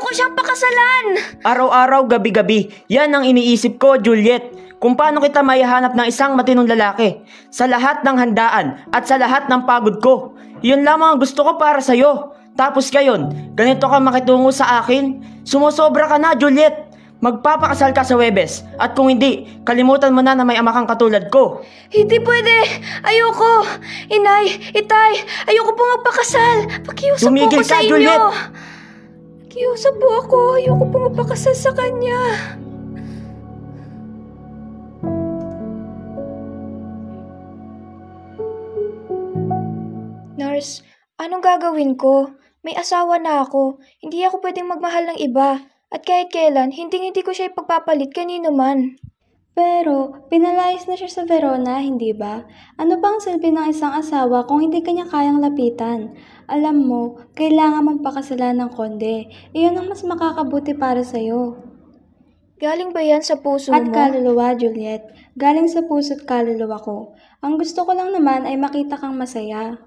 ko siyang pakasalan! Araw-araw, gabi-gabi, yan ang iniisip ko, Juliet. Kung paano kita maihanap ng isang matinong lalaki sa lahat ng handaan at sa lahat ng pagod ko. Yun lamang ang gusto ko para sa'yo. Tapos ngayon, ganito ka makitungo sa akin? Sumusobra ka na, Juliet. Magpapakasal ka sa Huwebes. At kung hindi, kalimutan mo na may ama kang katulad ko. Hindi pwede! Ayoko! Inay, itay, ayoko po magpakasal! Pakiusap po Tumigil ako sa ka, inyo! Juliet! Pakiusap po ako, ayoko po magpakasal sa kanya! Nurse, anong gagawin ko? May asawa na ako. Hindi ako pwedeng magmahal ng iba. At kahit kailan, hindi ko siya ipagpapalit kanino man. Pero, pinalayas na siya sa Verona, hindi ba? Ano bang silbi ng isang asawa kung hindi kanya kayang lapitan? Alam mo, kailangan mong pakasalan ng konde. Iyon ang mas makakabuti para sa'yo. Galing ba yan sa puso At mo? kaluluwa, Juliet. Galing sa puso't kaluluwa ko. Ang gusto ko lang naman ay makita kang masaya.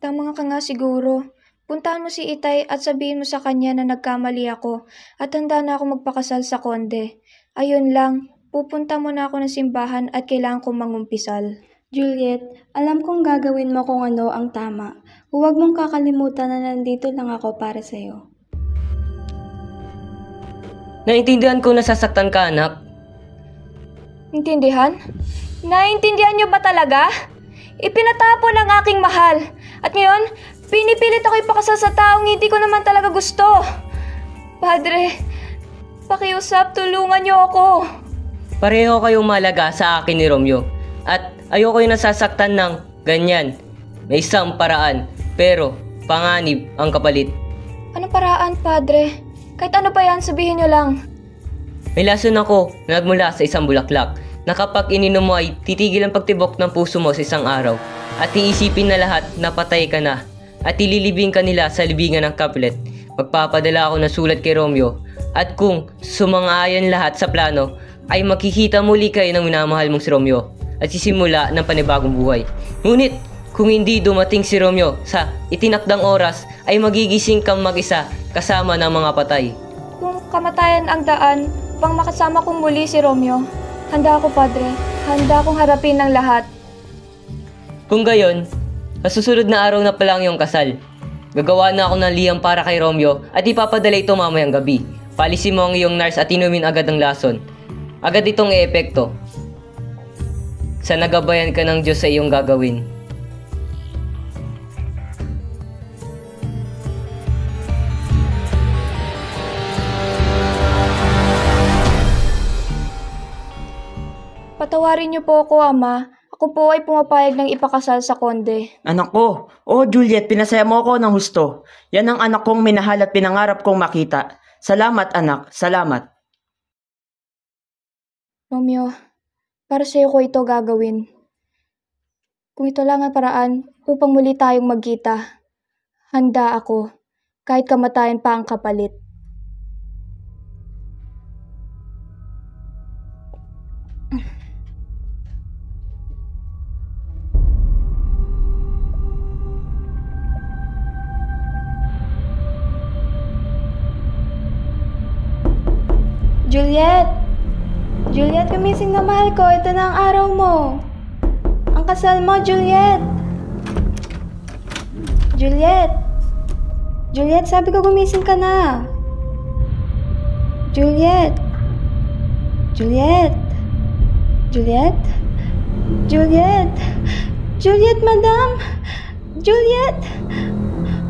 Tama ka nga siguro. Puntahan mo si Itay at sabihin mo sa kanya na nagkamali ako at handa na ako magpakasal sa konde. Ayun lang, pupunta muna ako ng simbahan at kailangan kong mangumpisal. Juliet, alam kong gagawin mo kung ano ang tama. Huwag mong kakalimutan na nandito lang ako para sa'yo. Naintindihan ko na sasaktan ka, anak. Intindihan? Naintindihan niyo ba talaga? Ipinatapon ang aking mahal. At ngayon, pinipilit ako ipakasal sa taong hindi ko naman talaga gusto. Padre, pakiusap, tulungan niyo ako. Pareho kayong mahalaga sa akin ni Romeo. At ayoko yung nasasaktan ng ganyan. May isang paraan, pero panganib ang kapalit. Anong paraan, Padre? Kahit ano pa yan, sabihin niyo lang. May lason ako na nagmula sa isang bulaklak na kapag ininom mo ay titigil ang pagtibok ng puso mo sa isang araw at iisipin na lahat na patay ka na at ililibing ka nila sa libingan ng Capulet. Magpapadala ako ng sulat kay Romeo at kung sumang-ayon lahat sa plano ay makikita muli kayo ng minamahal mong si Romeo at sisimula ng panibagong buhay. Ngunit kung hindi dumating si Romeo sa itinakdang oras ay magigising kang mag-isa kasama ng mga patay. Kung kamatayan ang daan, pang makasama kong muli si Romeo. Handa ako, Padre. Handa akong harapin ng lahat. Kung gayon, sa susunod na araw na palang iyong kasal, gagawa na ako ng liham para kay Romeo at ipapadala ito mamayang gabi. Palisin mo ang iyong nurse at inumin agad ang lason. Agad itong e-epekto. Sa nagabayan ka ng Diyos sa iyong gagawin. Patawarin niyo po ako, Ama. Ako po ay pumapayag ng ipakasal sa konde. Anak ko, Juliet, pinasaya mo ako ng husto. Yan ang anak kong minahal at pinangarap kong makita. Salamat, anak. Salamat. Romeo, para sa'yo ko ito gagawin. Kung ito lang ang paraan upang muli tayong magkita, handa ako, kahit kamatayan pa ang kapalit. Juliet! Juliet, gumising na mahal ko. Ito na ang araw mo. Ang kasal mo, Juliet! Juliet! Juliet, sabi ko gumising ka na. Juliet! Juliet! Juliet? Juliet! Juliet, madam! Juliet!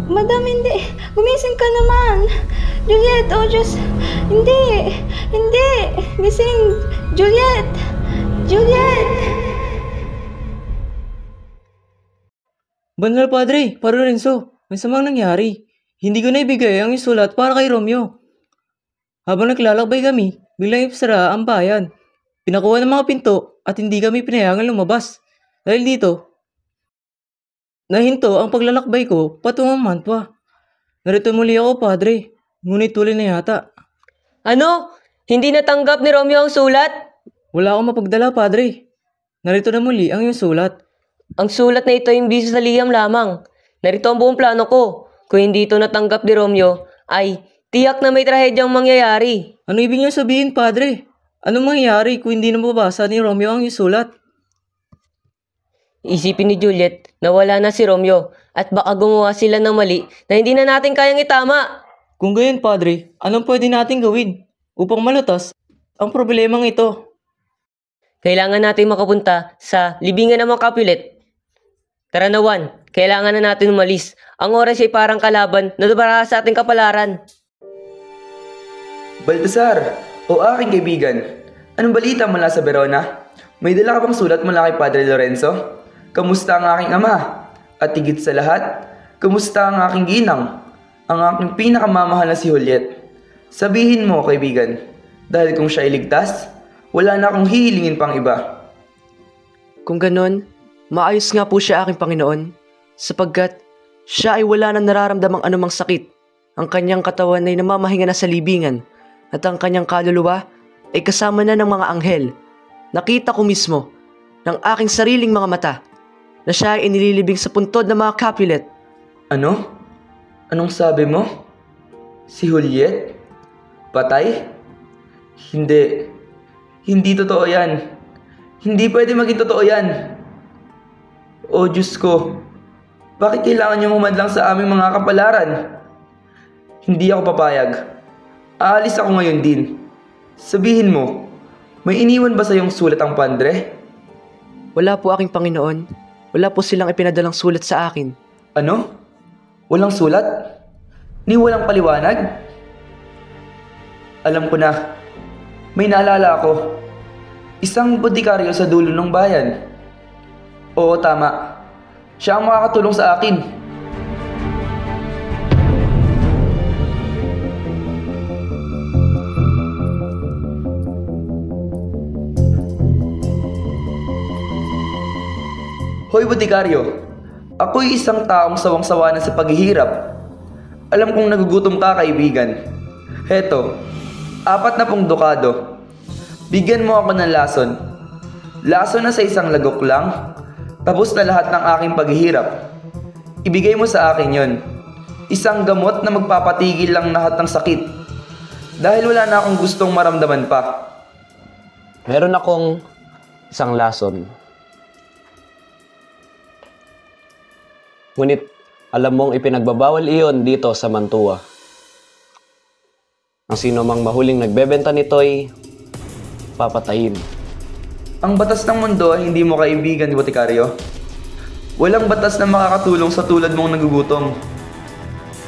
Madam, hindi. Gumising ka naman. Juliet, oh Diyos. Hindi. Hindi. Gising. Juliet. Juliet. Banal Padre, Paro Lorenzo, may samang nangyari. Hindi ko na ibigay ang sulat para kay Romeo. Habang naglalakbay kami, biglang ipsara ang bayan. Pinakuha ng mga pinto at hindi kami pinayagan lumabas. Dahil dito, nahinto ang paglalakbay ko patungong Mantua. Narito muli ako, Padre. Ngunit tuloy na yata. Ano? Hindi natanggap ni Romeo ang sulat? Wala akong mapagdala, Padre. Narito na muli ang iyong sulat. Ang sulat na ito ay imbis sa liham lamang. Narito ang buong plano ko. Kung hindi ito natanggap ni Romeo, ay tiyak na may trahedyang mangyayari. Ano ibig niyo sabihin, Padre? Anong mangyayari kung hindi nababasa ni Romeo ang isulat? Isipin ni Juliet na wala na si Romeo at baka gumawa sila ng mali na hindi na natin kayang itama. Kung gayon, Padre, anong pwede natin gawin upang malutas ang problemang ito? Kailangan natin makapunta sa libingan ng mga Capulet. Tara na, Juan. Kailangan na natin umalis. Ang oras ay parang kalaban na dumara sa ating kapalaran. Baltasar, o aking kaibigan, anong balita mula sa Verona? May dala ka bang sulat mula kay Padre Lorenzo? Kamusta ang aking ama? At higit sa lahat, kamusta ang aking ginang? Ang aking pinakamamahal na si Juliet. Sabihin mo, kaibigan, dahil kung siya ay ligtas, wala na akong hihilingin pang iba. Kung ganon, maayos nga po siya aking Panginoon, sapagkat siya ay wala nang nararamdamang anumang sakit. Ang kanyang katawan ay namamahinga na sa libingan, at ang kanyang kaluluwa ay kasama na ng mga anghel. Nakita ko mismo ng aking sariling mga mata na siya ay inililibing sa puntod ng mga Capulet. Ano? Anong sabi mo? Si Juliet? Patay? Hindi. Hindi totoo yan. Hindi pwede maging totoo yan. Oh Diyos ko, bakit kailangan niyong humadlang sa aming mga kapalaran? Hindi ako papayag. Aalis ako ngayon din. Sabihin mo, may iniwan ba sa iyong sulat ang Padre? Wala po aking Panginoon. Wala po silang ipinadalang sulat sa akin. Ano? Walang sulat? Ni walang paliwanag? Alam ko na. May naalala ako. Isang botikaryo sa dulo ng bayan. Oo, tama. Siya ang makakatulong sa akin. Hoy, botikaryo. Ako'y isang taong sawang-sawa na sa paghihirap. Alam kong nagugutom ka, kaibigan. Heto, 40 dukado. Bigyan mo ako ng lason. Lason na sa isang lagok lang. Tapos na lahat ng aking paghihirap. Ibigay mo sa akin yon. Isang gamot na magpapatigil lang lahat ng sakit. Dahil wala na akong gustong maramdaman pa. Meron akong isang lason. Ngunit alam mong ipinagbabawal iyon dito sa Mantua. Ang sino mang mahuling nagbebenta nito'y papatayin. Ang batas ng mundo ay hindi mo kaibigan, botikaryo. Walang batas na makakatulong sa tulad mong nagugutom.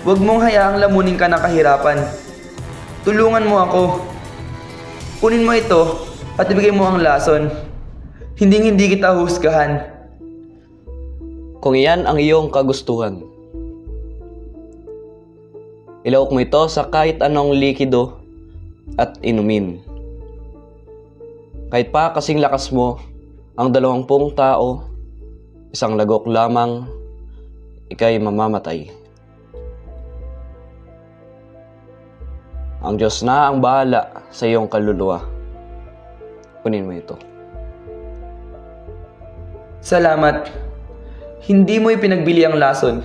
Huwag mong hayaang lamunin ka ng kahirapan. Tulungan mo ako. Kunin mo ito at ibigay mo ang lason. Hindi kita husgahan. Kung iyan ang iyong kagustuhan, ilawok mo ito sa kahit anong likido at inumin. Kahit pa kasing lakas mo, ang 20 tao, isang lagok lamang, ika'y mamamatay. Ang Diyos na ang bahala sa iyong kaluluwa. Kunin mo ito. Salamat. Hindi mo ipinagbili ang lason.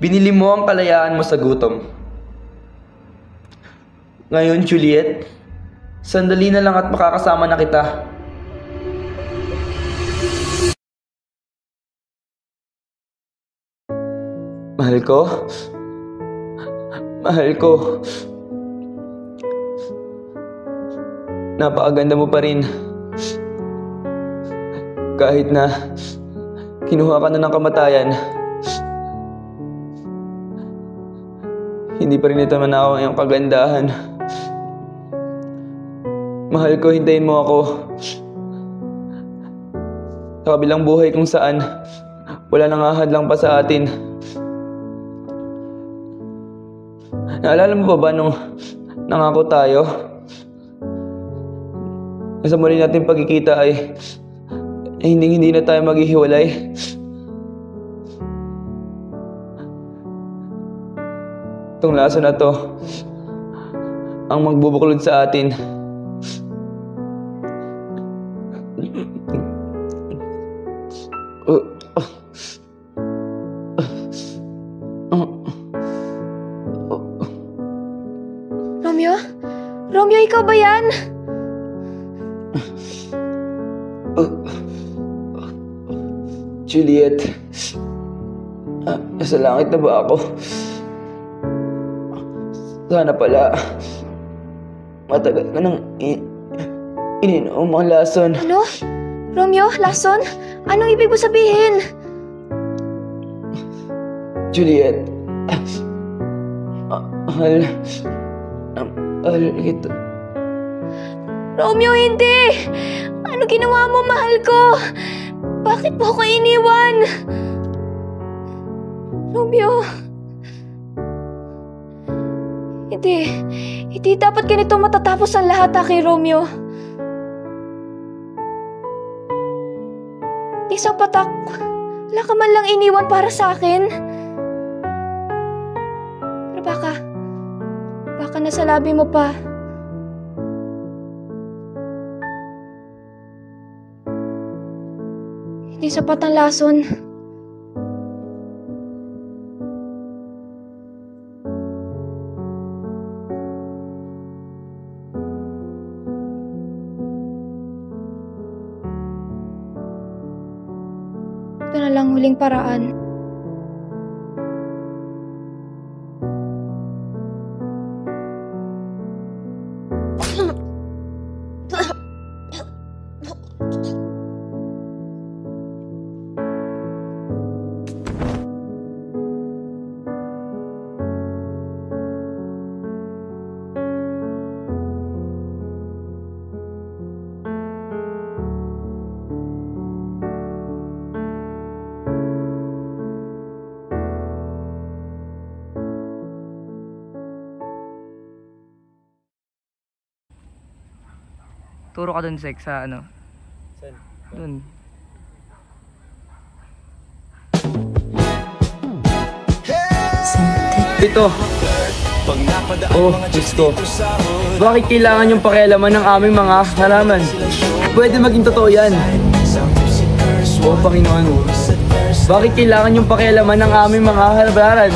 Binili mo ang kalayaan mo sa gutom. Ngayon, Juliet, sandali na lang at makakasama na kita. Mahal ko. Mahal ko. Napakaganda mo pa rin. Kahit na kinuha ka na ng kamatayan, hindi pa rin itaman ako ang iyong kagandahan. Mahal ko, hintayin mo ako. Sa kabilang buhay kung saan wala nang ahadlang pa sa atin. Naalala mo ba nung nangako tayo? Sa muli natin pagkikita ay hindi na tayo maghihiwalay. Itong laso na to ang magbubuklod sa atin. Juliet, nasa langit na ba ako? Sana pala, matagal ka nang ininom ang lason. Ano? Romeo, lason? Anong ibig mo sabihin? Juliet, mahal kita. Romeo, hindi! Ano ginawa mo, mahal ko? Bakit mo ako iniwan? Romeo. Hindi dapat ganito matatapos ang lahat, kay Romeo. Isang patak, wala ka man lang iniwan para sa akin. Pero baka nasa labi mo pa. Hindi sapat ang lason. Ito na lang huling paraan. Turo ka dun, Sek, sa ano? Saan? Dun. Ito. Oh, Diyos ko. Bakit kailangan yung pakialaman ng aming mga halaman? Pwede maging totoo yan. Oh, Panginoon. Bakit kailangan yung pakialaman ng aming mga halabaran?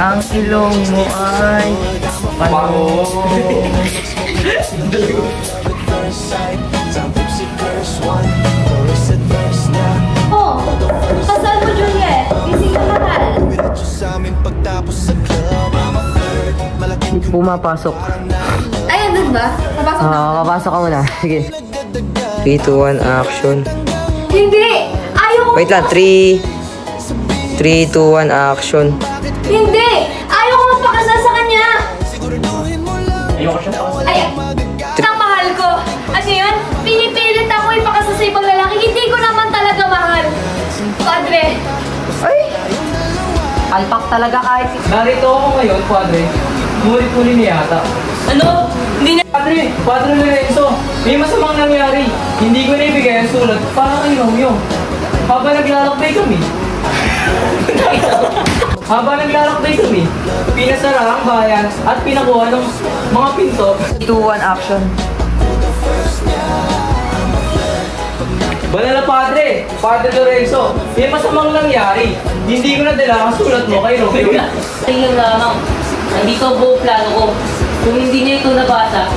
Ang ilong mo ay Oh, kasal mo, Juliet. Gising ka, mahal. Pumapasok. Ay, andun ba? Papasok na. Papasok ka muna. Sige. 3, 2, 1, action. Hindi! Ayoko! Wait lang, 3, 2, 1, action. Hindi! Ayoko magpakasal sa kanya! Ay, ang mahal ko. Ano yun? Pinipilit ako ipakasal sa ibang lalaki. Hindi ko naman talaga mahal. Padre. Alpak talaga kahit... Narito ako ngayon, Padre. Muli-muli niya yata. Ano? Hindi na... Padre Lorenzo, may masamang nangyari. Hindi ko naibigay ang sulat para kay Romeo. Habang naglalakbay kami, pinasara ang bayan at pinakuha ng mga pinto. 2, 1, action. Banal na Padre Lorenzo, may masamang nangyari. Hindi ko nadala ang sulat mo kay Romeo. Tingnan lamang. Nandito ang buong plano ko. Kung hindi niya ito nabasa,